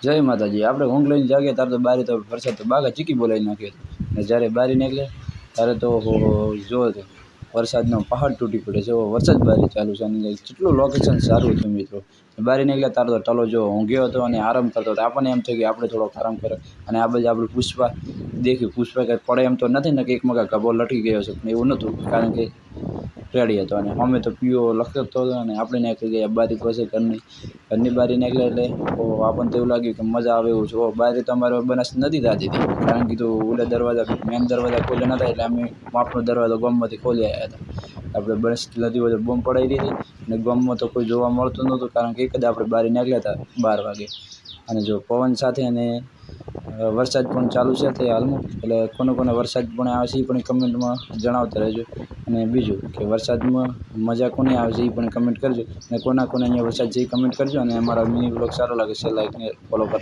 જય માતાજી. આપણે ઊંઘ લઈને જાગે ત્યારે તો બારી તો વરસાદ તો બાગા ચીકી બોલાવી નાખ્યો હતો. અને જ્યારે બારી નીકળે ત્યારે તો જો વરસાદનો પહાડ તૂટી પડે છે એવો વરસાદ બારી ચાલુ છે. અને કેટલું લોકેશન સારું હતું મિત્રો. બારી નીકળ્યા ત્યારે તો ટલો જો ઊંઘ્યો હતો અને આરામ કરતો હતો. આપણને એમ થયું કે આપણે થોડોક આરામ કરે. અને આ બાજુ આપણે પુષ્પા દેખ્યું. પુષ્પા કંઈ પડે એમ તો નથી ને કે એક મગા ગભો લટકી ગયો છે, પણ એવું નહોતું, કારણ કે રેડી હતો. અને અમે તો પીઓ લખતો હતો અને આપણે નીકળી ગયા બારી પાસે ઘરની બારી નીકળ્યા એટલે આપણને તો એવું લાગ્યું કે મજા આવે એવું છે. બારી તો અમારે બનાસ નથી થતી હતી, કારણ કે ઓલા દરવાજા મેન દરવાજા ખોલ્યા નહોતા, એટલે અમે માપનો દરવાજો ગામમાંથી ખોલી આવ્યા હતા. આપણે બનાસ નદી વચ્ચે બોમ્બ પડાવી દીધી અને ગામમાં તો કોઈ જોવા મળતું નહોતું, કારણ કે એક જ આપણે બારી નીકળ્યા હતા 12 વાગે. અને જો પવન સાથે અને વરસાદ પણ ચાલુ છે તે હાલમાં. એટલે કોને વરસાદ પણ આવે છે એ પણ કમેન્ટમાં જણાવતા રહેજો. અને બીજું કે વરસાદમાં મજા કોને આવે છે એ પણ કમેન્ટ કરજો. અને કોના અહીંયા વરસાદ છે એ કમેન્ટ કરજો. અને અમારા મિની બ્લોગ સારો લાગે છે લાઈક ને ફોલો કરજો.